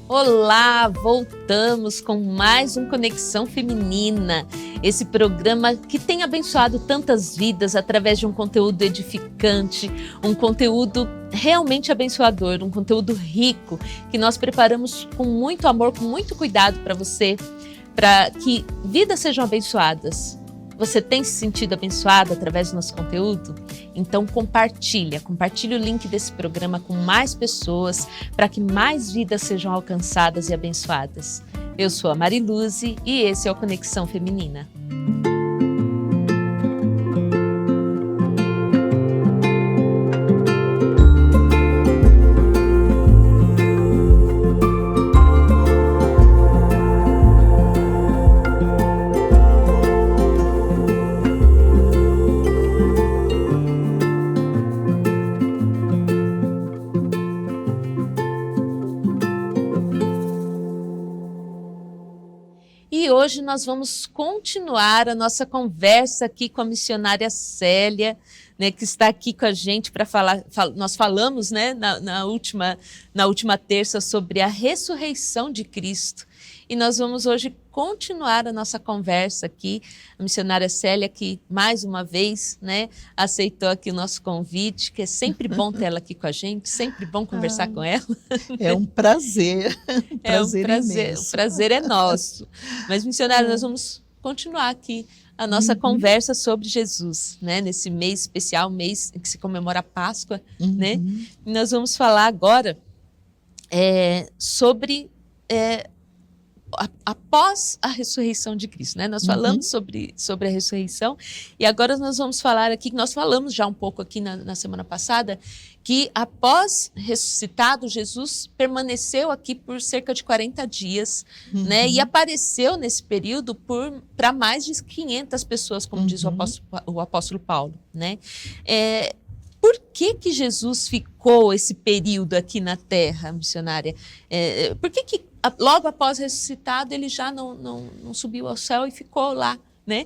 Olá, voltamos com mais um Conexão Feminina, esse programa que tem abençoado tantas vidas através de um conteúdo edificante, um conteúdo realmente abençoador, um conteúdo rico que nós preparamos com muito amor, com muito cuidado para você, para que vidas sejam abençoadas. Você tem se sentido abençoado através do nosso conteúdo? Então compartilhe o link desse programa com mais pessoas para que mais vidas sejam alcançadas e abençoadas. Eu sou a Mariluze e esse é o Conexão Feminina. E hoje nós vamos continuar a nossa conversa aqui com a missionária Célia, né, que está aqui com a gente para falar. Nós falamos, né, na última terça sobre a ressurreição de Cristo. E nós vamos hoje continuar a nossa conversa aqui. A missionária Célia, que mais uma vez, né, aceitou aqui o nosso convite, que é sempre bom ter ela aqui com a gente, sempre bom conversar com ela. É um prazer. O prazer é nosso. Mas, missionária, nós vamos continuar aqui a nossa conversa sobre Jesus, né? Nesse mês especial, mês em que se comemora a Páscoa, né? E nós vamos falar agora sobre após a ressurreição de Cristo, né? Nós falamos sobre a ressurreição e agora nós vamos falar aqui, nós falamos já um pouco aqui na semana passada, que após ressuscitado, Jesus permaneceu aqui por cerca de 40 dias, né? E apareceu nesse período para mais de 500 pessoas, como diz o apóstolo Paulo, né? Por que Jesus ficou esse período aqui na Terra, missionária? Por que logo após ressuscitado ele já não subiu ao céu e ficou lá, né?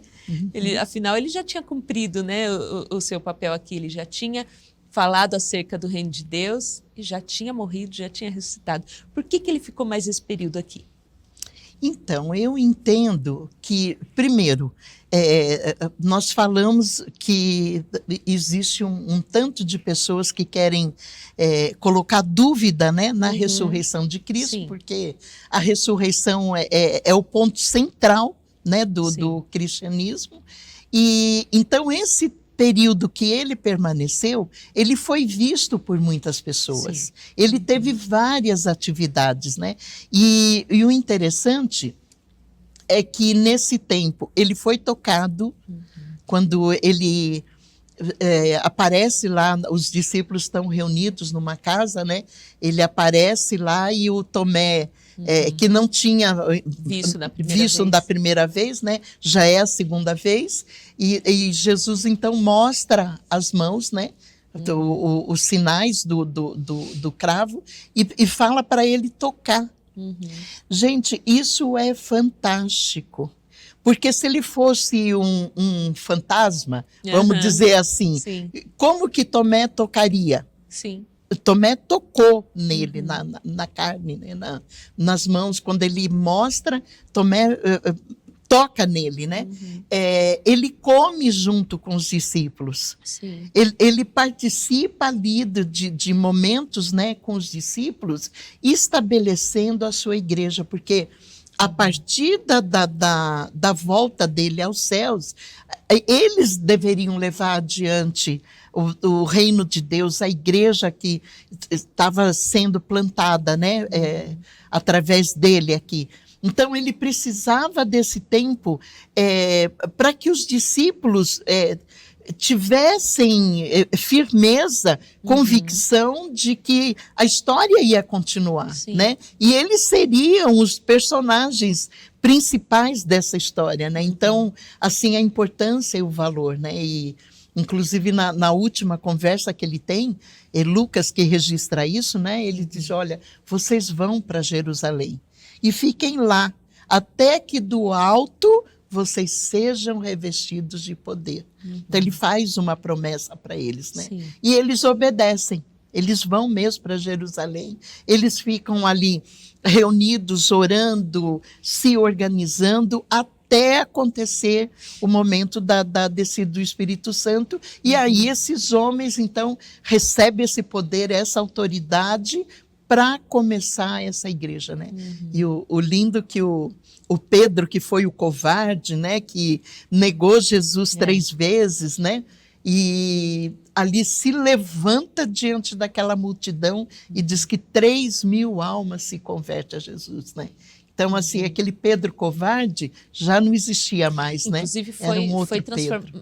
Afinal, ele já tinha cumprido, né, o seu papel aqui, ele já tinha falado acerca do reino de Deus e já tinha morrido, já tinha ressuscitado. Por que ele ficou mais esse período aqui? Então, eu entendo que, primeiro, nós falamos que existe um tanto de pessoas que querem colocar dúvida, né, na ressurreição de Cristo, sim, porque a ressurreição é o ponto central, né, do cristianismo. E então esse período que ele permaneceu, ele foi visto por muitas pessoas. Sim. Ele teve várias atividades, né? E o interessante é que nesse tempo ele foi tocado, quando ele aparece lá, os discípulos estão reunidos numa casa, né? Ele aparece lá e o Tomé, que não tinha visto da primeira vez, né? Já é a segunda vez, e Jesus então mostra as mãos, né? Os sinais do cravo, e fala para ele tocar. Gente, isso é fantástico. Porque se ele fosse um fantasma, vamos dizer assim, sim, como que Tomé tocaria? Sim. Tomé tocou nele, na carne, né? Nas mãos. Quando ele mostra, Tomé toca nele, né? Ele come junto com os discípulos. Sim. Ele participa ali de momentos, né, com os discípulos, estabelecendo a sua igreja, porque a partir da volta dele aos céus, eles deveriam levar adiante o reino de Deus, a igreja que estava sendo plantada, né, através dele aqui. Então, ele precisava desse tempo para que os discípulos tivessem firmeza, convicção de que a história ia continuar, né? E eles seriam os personagens principais dessa história, né? Então, assim, a importância e o valor, né? E, inclusive, na última conversa que ele tem, Lucas, que registra isso, né? Ele diz, olha, vocês vão para Jerusalém e fiquem lá, até que do alto vocês sejam revestidos de poder. Então, ele faz uma promessa para eles, né? Sim. E eles obedecem. Eles vão mesmo para Jerusalém, eles ficam ali reunidos, orando, se organizando, até acontecer o momento da descida do Espírito Santo. E aí esses homens, então, recebem esse poder, essa autoridade para começar essa igreja, né? E o lindo que o Pedro, que foi o covarde, né? Que negou Jesus 3 vezes, né? E ali se levanta diante daquela multidão e diz que 3.000 almas se convertem a Jesus, né? Então, assim, aquele Pedro covarde já não existia mais, né? Inclusive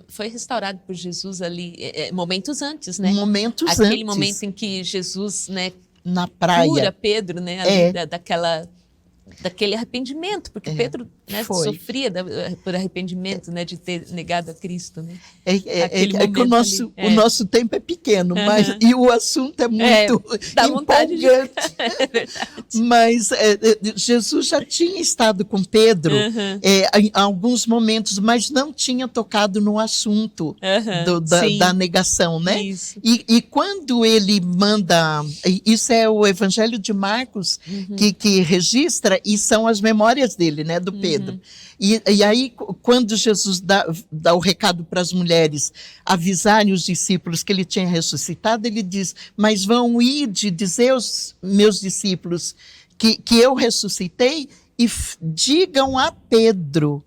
foi restaurado por Jesus ali momentos antes, né? Momentos Aquele antes. momento em que Jesus, né, na praia, cura Pedro, né, ali daquele arrependimento, porque Pedro, né, sofria por arrependimento, né, de ter negado a Cristo, né? Que o nosso tempo é pequeno, mas e o assunto é muito empolgante. Mas Jesus já tinha estado com Pedro em alguns momentos, mas não tinha tocado no assunto da negação, né? E quando ele manda, isso é o Evangelho de Marcos que registra, e são as memórias dele, né, do Pedro. E aí, quando Jesus dá o recado para as mulheres avisarem os discípulos que ele tinha ressuscitado, ele diz, mas vão ir de dizer aos meus discípulos que eu ressuscitei e digam a Pedro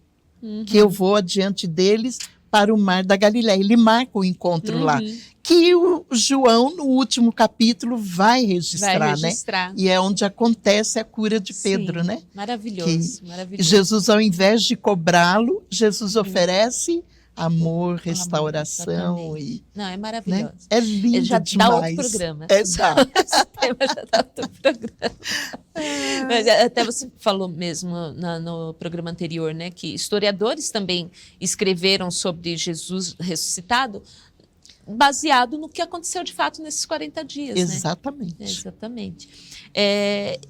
que eu vou adiante deles para o mar da Galileia. Ele marca o encontro lá, que o João, no último capítulo, vai registrar, né? E é onde acontece a cura de Pedro, né? Maravilhoso, maravilhoso. Jesus, ao invés de cobrá-lo, Jesus oferece amor, restauração. Não, é maravilhoso. Né? É lindo já demais. Dá outro programa. Exato. Esse tema já dá outro programa. Mas até você falou mesmo no programa anterior, né, que historiadores também escreveram sobre Jesus ressuscitado, baseado no que aconteceu de fato nesses 40 dias. Exatamente. Né? Exatamente.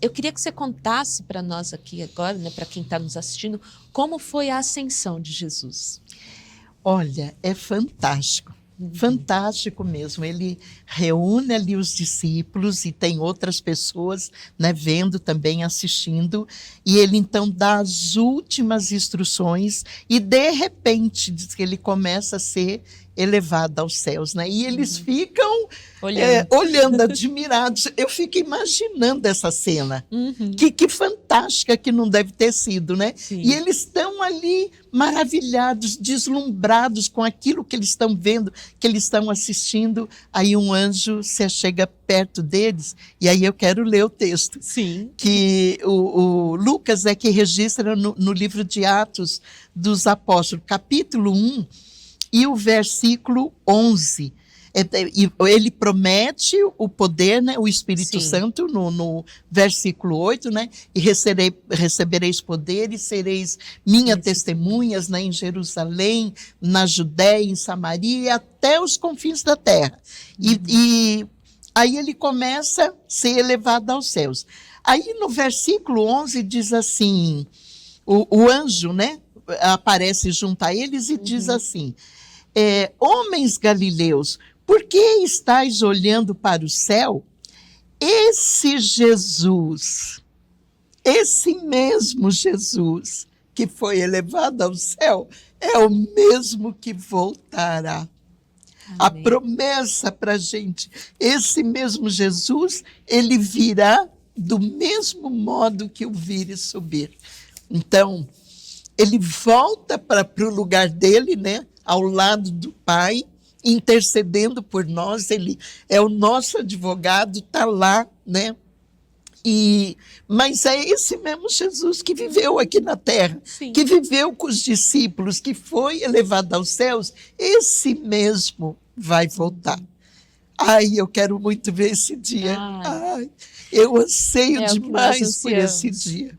Eu queria que você contasse para nós aqui agora, né, para quem está nos assistindo, como foi a ascensão de Jesus. Olha, é fantástico. Fantástico mesmo. Ele reúne ali os discípulos e tem outras pessoas, né, vendo também, assistindo, e ele então dá as últimas instruções e de repente diz que ele começa a ser elevado aos céus, né? E eles ficam olhando, admirados. Eu fico imaginando essa cena. Que fantástica que não deve ter sido, né? Sim. E eles estão ali maravilhados, deslumbrados com aquilo que eles estão vendo, que eles estão assistindo. Aí um anjo se chega perto deles, e aí eu quero ler o texto. Sim. Que o Lucas é que registra no livro de Atos dos Apóstolos, capítulo 1, e o versículo 11. Ele promete o poder, né, o Espírito Santo, no versículo 8, né, e recebereis poder e sereis minhas testemunhas, né, em Jerusalém, na Judéia, em Samaria e até os confins da terra. E aí ele começa a ser elevado aos céus. Aí no versículo 11 diz assim, o anjo, né, aparece junto a eles e diz assim, homens galileus, por que estáis olhando para o céu? Esse Jesus, esse mesmo Jesus que foi elevado ao céu, é o mesmo que voltará. Amém. A promessa para a gente, esse mesmo Jesus, ele virá do mesmo modo que o vires subir. Então, ele volta para o lugar dele, né, ao lado do Pai, intercedendo por nós. Ele é o nosso advogado, está lá, né? Mas é esse mesmo Jesus que viveu aqui na terra, que viveu com os discípulos, que foi elevado aos céus, esse mesmo vai voltar. Ai, eu quero muito ver esse dia. Ai, eu anseio demais por esse dia.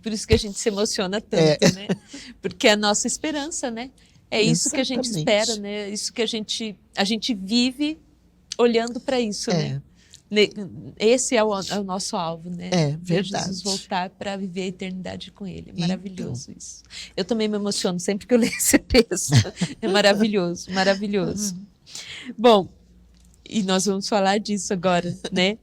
Por isso que a gente se emociona tanto, né? Porque é a nossa esperança, né? É isso que a gente espera, né? É isso que a gente vive olhando para isso, né? Esse é o nosso alvo, né? É verdade. Jesus voltar para viver a eternidade com ele. É maravilhoso isso. Eu também me emociono sempre que eu leio esse texto. É maravilhoso, maravilhoso. Bom, e nós vamos falar disso agora, né?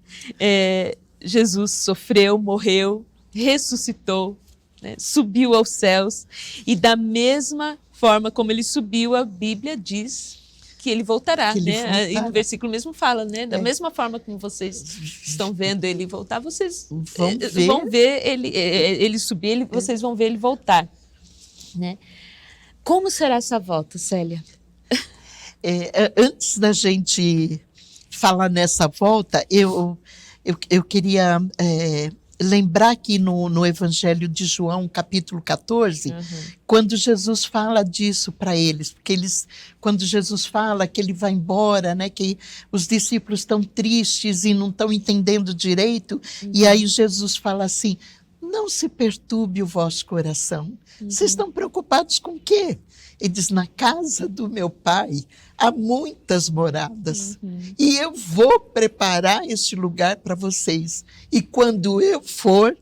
Jesus sofreu, morreu, ressuscitou, né, subiu aos céus, e da mesma forma como ele subiu, a Bíblia diz que ele voltará, Que ele né? voltará. E no versículo mesmo fala, né? Da É. mesma forma como vocês estão vendo ele voltar, vocês Vão ver ele subir, vocês vão ver ele voltar, né? Como será essa volta, Célia? Antes da gente falar nessa volta, eu queria lembrar que no Evangelho de João, capítulo 14, quando Jesus fala disso para eles, porque quando Jesus fala que ele vai embora, né, que os discípulos estão tristes e não estão entendendo direito, e aí Jesus fala assim: não se perturbe o vosso coração. Vocês estão preocupados com o quê? Ele diz: na casa do meu pai há muitas moradas, e eu vou preparar este lugar para vocês, e quando eu for,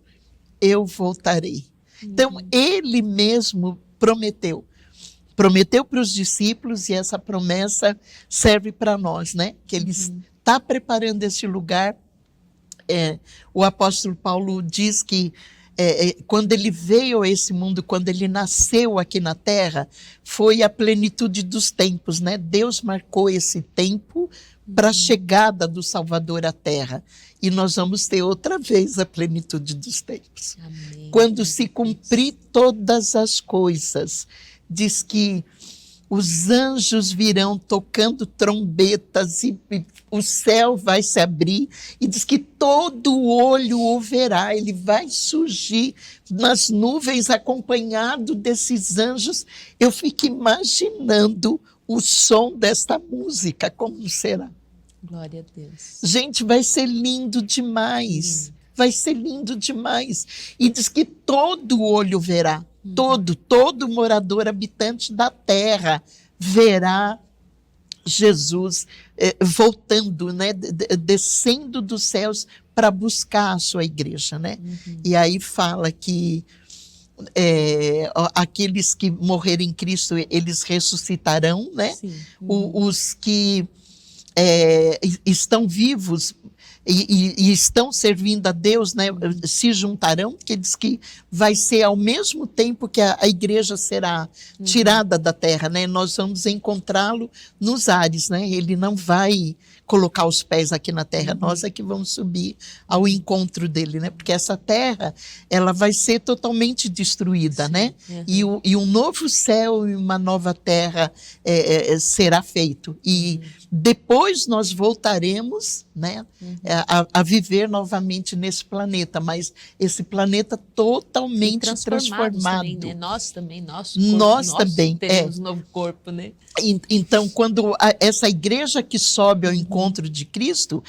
eu voltarei. Então, ele mesmo prometeu para os discípulos, e essa promessa serve para nós, né? Que ele está preparando esse lugar. O apóstolo Paulo diz que quando ele veio a esse mundo, quando ele nasceu aqui na Terra, foi a plenitude dos tempos, né? Deus marcou esse tempo para a chegada do Salvador à Terra. E nós vamos ter outra vez a plenitude dos tempos. Amém. Quando se cumprir todas as coisas, diz que os anjos virão tocando trombetas e o céu vai se abrir, e diz que todo olho o verá. Ele vai surgir nas nuvens acompanhado desses anjos. Eu fico imaginando o som desta música, como será. Glória a Deus. Gente, vai ser lindo demais. Vai ser lindo demais. E diz que todo olho verá. Todo morador, habitante da terra, verá Jesus voltando, né, descendo dos céus para buscar a sua igreja, né? E aí fala que aqueles que morrerem em Cristo, eles ressuscitarão, né? Os que estão vivos e estão servindo a Deus, né, se juntarão, porque diz que vai ser ao mesmo tempo que a igreja será tirada da terra, né? Nós vamos encontrá-lo nos ares, né? Ele não vai colocar os pés aqui na terra, nós é que vamos subir ao encontro dele, né? Porque essa terra, ela vai ser totalmente destruída, né? E um novo céu e uma nova terra será feito. E depois nós voltaremos, né, a viver novamente nesse planeta, mas esse planeta totalmente transformado. Também, né? Nós também, nós também teremos um novo corpo, né? Então, quando essa igreja que sobe ao encontro de Cristo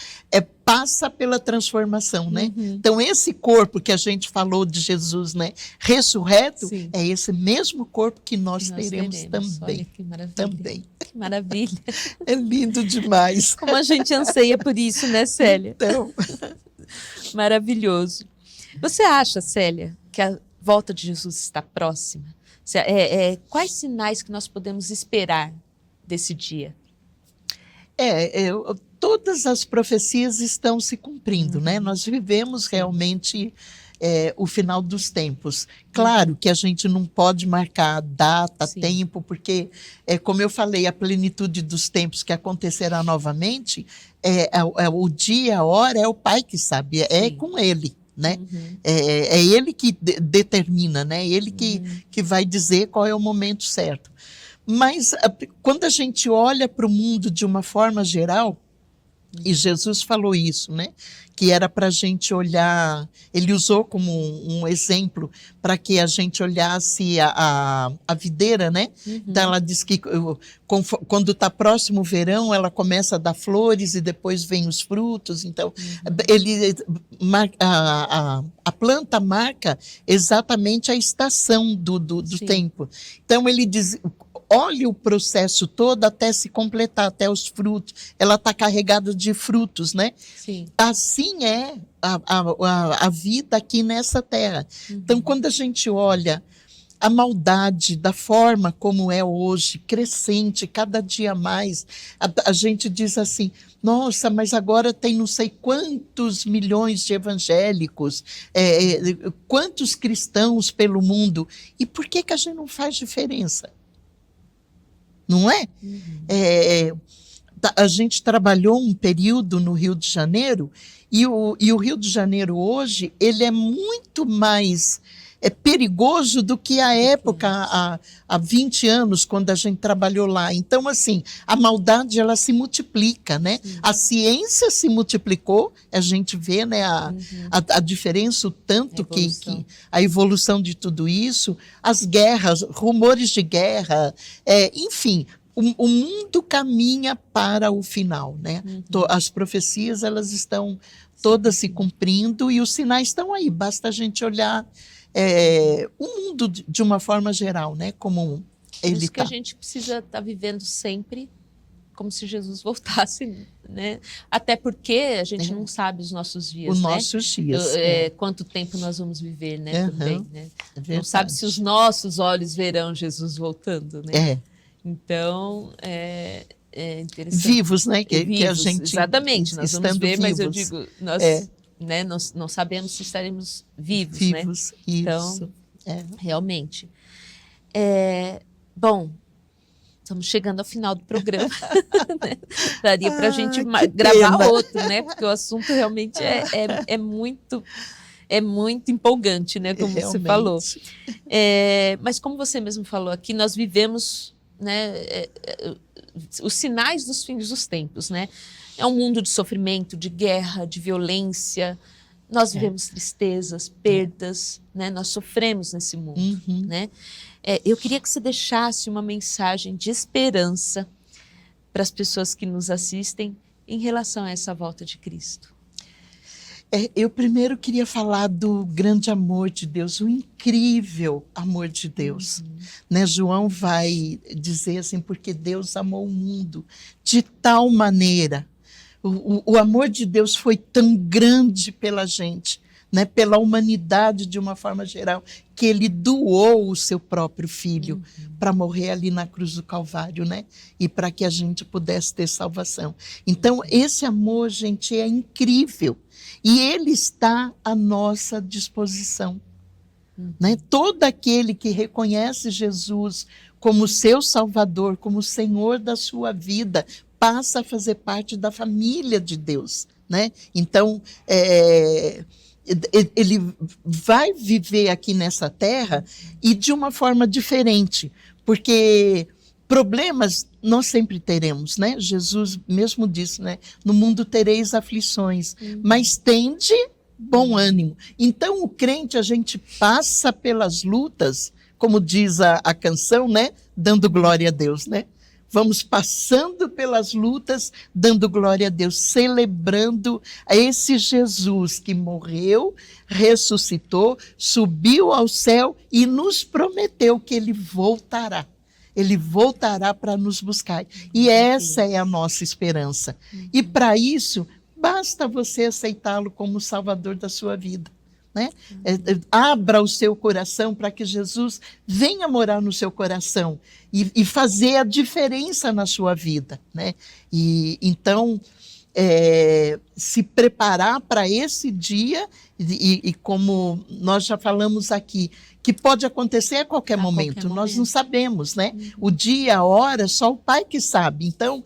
passa pela transformação, né? Então, esse corpo que a gente falou de Jesus, né, ressurreto, é esse mesmo corpo que nós teremos também. Olha, que maravilha. Também. Que maravilha. É lindo demais. Como a gente anseia por isso, né, Célia? Então. Maravilhoso. Você acha, Célia, que a volta de Jesus está próxima? Quais sinais que nós podemos esperar desse dia? Todas as profecias estão se cumprindo, né? Nós vivemos realmente o final dos tempos. Claro que a gente não pode marcar data, tempo, porque, como eu falei, a plenitude dos tempos que acontecerá novamente, o dia, a hora, é o Pai que sabe, é com Ele. Né? É ele que determina, né? Ele que vai dizer qual é o momento certo. Mas quando a gente olha para o mundo de uma forma geral, e Jesus falou isso, né? Que era para a gente olhar, ele usou como um exemplo para que a gente olhasse a videira, né? Então ela diz que quando está próximo o verão, ela começa a dar flores e depois vem os frutos. Então a planta marca exatamente a estação do tempo. Então ele diz: olhe o processo todo até se completar, até os frutos. Ela está carregada de frutos, né? Sim. Assim é a vida aqui nessa terra. Então, quando a gente olha a maldade, da forma como é hoje, crescente, cada dia mais, a gente diz assim, nossa, mas agora tem não sei quantos milhões de evangélicos, quantos cristãos pelo mundo, e por que a gente não faz diferença? Não é? A gente trabalhou um período no Rio de Janeiro, e o Rio de Janeiro hoje, ele é muito mais perigoso do que a época, há 20 anos, quando a gente trabalhou lá. Então, assim, a maldade, ela se multiplica, né? Sim. A ciência se multiplicou, a gente vê, né, a diferença, o tanto que a evolução de tudo isso, as guerras, rumores de guerra, enfim, o mundo caminha para o final, né? As profecias, elas estão todas se cumprindo e os sinais estão aí, basta a gente olhar o mundo de uma forma geral, né? Como ele isso que a gente precisa estar vivendo sempre como se Jesus voltasse, né? Até porque a gente não sabe os nossos dias, os né? nossos dias. Quanto tempo nós vamos viver, né? Também, né? Não sabe se os nossos olhos verão Jesus voltando, né? Então, é interessante. Vivos, né? Que vivos, a gente exatamente, nós vamos ver, vivos. Mas eu digo, nós né, não sabemos se estaremos vivos, né? Isso. Então, realmente. Bom, estamos chegando ao final do programa. Né? Daria para a gente gravar outro, né? Porque o assunto realmente é muito empolgante, né? Como você falou. Mas como você mesmo falou aqui, nós vivemos, né, os sinais dos fins dos tempos, né? É um mundo de sofrimento, de guerra, de violência. Nós vivemos tristezas, perdas, né? Nós sofremos nesse mundo, né? Eu queria que você deixasse uma mensagem de esperança para as pessoas que nos assistem em relação a essa volta de Cristo. Eu primeiro queria falar do grande amor de Deus, o incrível amor de Deus. Né? João vai dizer assim, porque Deus amou o mundo de tal maneira. O amor de Deus foi tão grande pela gente, né? Pela humanidade de uma forma geral, que ele doou o seu próprio filho para morrer ali na cruz do Calvário, né? E para que a gente pudesse ter salvação. Então, esse amor, gente, é incrível. E ele está à nossa disposição. Né? Todo aquele que reconhece Jesus como seu Salvador, como Senhor da sua vida, passa a fazer parte da família de Deus. Né? Então, ele vai viver aqui nessa terra e de uma forma diferente, porque problemas nós sempre teremos, né? Jesus mesmo disse, né? No mundo tereis aflições, mas tende bom ânimo. Então, o crente, a gente passa pelas lutas, como diz a canção, né? Dando glória a Deus, né? Vamos passando pelas lutas, dando glória a Deus, celebrando a esse Jesus que morreu, ressuscitou, subiu ao céu e nos prometeu que ele voltará. Ele voltará para nos buscar. E essa é a nossa esperança. E para isso, basta você aceitá-lo como Salvador da sua vida. Né? Abra o seu coração para que Jesus venha morar no seu coração e fazer a diferença na sua vida. Né? E então, se preparar para esse dia, e como nós já falamos aqui, que pode acontecer a qualquer momento, nós não sabemos, né? O dia, a hora, só o Pai que sabe. Então,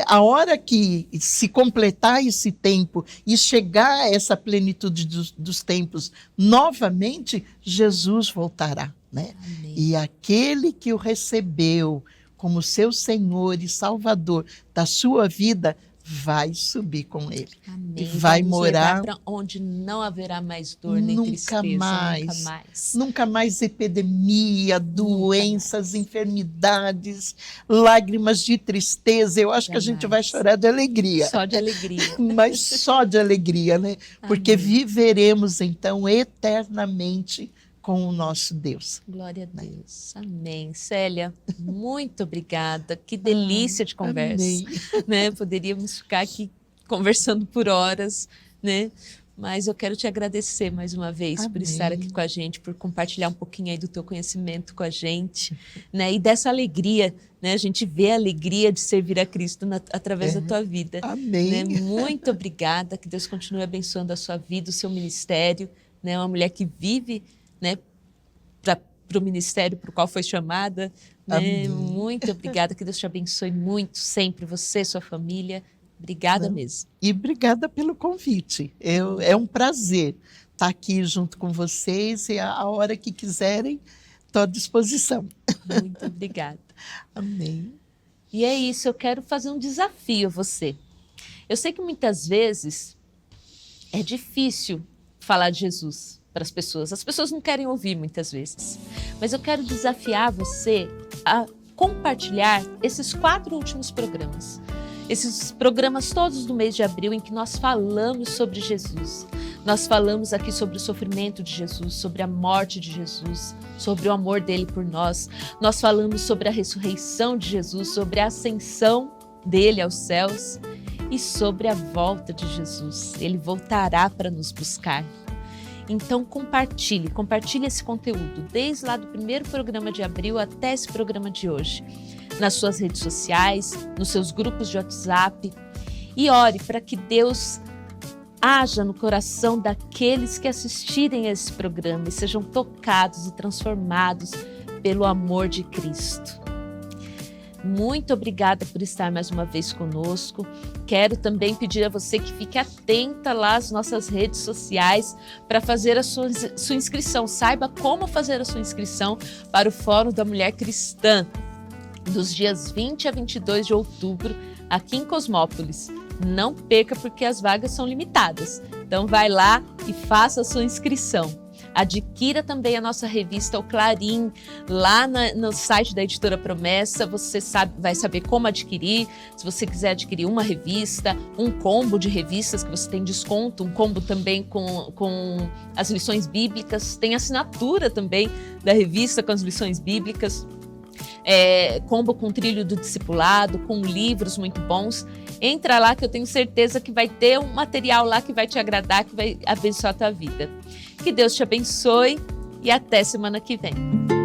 a hora que se completar esse tempo e chegar a essa plenitude dos tempos, novamente, Jesus voltará, né? E aquele que o recebeu como seu Senhor e Salvador da sua vida, vai subir com ele. Amém. Vai morar para onde não haverá mais dor nem tristeza. Nunca mais. Nunca mais epidemia, doenças, enfermidades, lágrimas de tristeza. Eu acho que a gente vai chorar de alegria. Só de alegria. Mas só de alegria, né? Porque viveremos então eternamente com o nosso Deus. Glória a Deus. Amém. Célia, muito obrigada. Que delícia de conversa. Né? Poderíamos ficar aqui conversando por horas, né? Mas eu quero te agradecer mais uma vez por estar aqui com a gente, por compartilhar um pouquinho aí do teu conhecimento com a gente, né? E dessa alegria, né? A gente vê a alegria de servir a Cristo através da tua vida. Amém. Né? Muito obrigada, que Deus continue abençoando a sua vida, o seu ministério, né? Uma mulher que vive, né? Para o ministério para o qual foi chamada. Né? Muito obrigada, que Deus te abençoe muito, sempre, você, sua família. Obrigada mesmo. E obrigada pelo convite. É um prazer estar aqui junto com vocês e a hora que quiserem, estou à disposição. Muito obrigada. Amém. E é isso, eu quero fazer um desafio a você. Eu sei que muitas vezes é difícil falar de Jesus para as pessoas não querem ouvir muitas vezes, mas eu quero desafiar você a compartilhar esses 4 últimos programas. Esses programas todos do mês de abril em que nós falamos sobre Jesus. Nós falamos aqui sobre o sofrimento de Jesus, sobre a morte de Jesus, sobre o amor dele por nós. Nós falamos sobre a ressurreição de Jesus, sobre a ascensão dele aos céus e sobre a volta de Jesus. Ele voltará para nos buscar. Então compartilhe esse conteúdo, desde lá do primeiro programa de abril até esse programa de hoje, nas suas redes sociais, nos seus grupos de WhatsApp, e ore para que Deus haja no coração daqueles que assistirem a esse programa e sejam tocados e transformados pelo amor de Cristo. Muito obrigada por estar mais uma vez conosco. Quero também pedir a você que fique atenta lá às nossas redes sociais para fazer a sua inscrição. Saiba como fazer a sua inscrição para o Fórum da Mulher Cristã, dos dias 20 a 22 de outubro, aqui em Cosmópolis. Não perca, porque as vagas são limitadas. Então vai lá e faça a sua inscrição. Adquira também a nossa revista O Clarim, lá no site da Editora Promessa. Você vai saber como adquirir. Se você quiser adquirir uma revista, um combo de revistas que você tem desconto, um combo também com as lições bíblicas. Tem assinatura também da revista com as lições bíblicas. Combo com trilho do discipulado, com livros muito bons. Entra lá que eu tenho certeza que vai ter um material lá que vai te agradar, que vai abençoar a tua vida. Que Deus te abençoe e até semana que vem.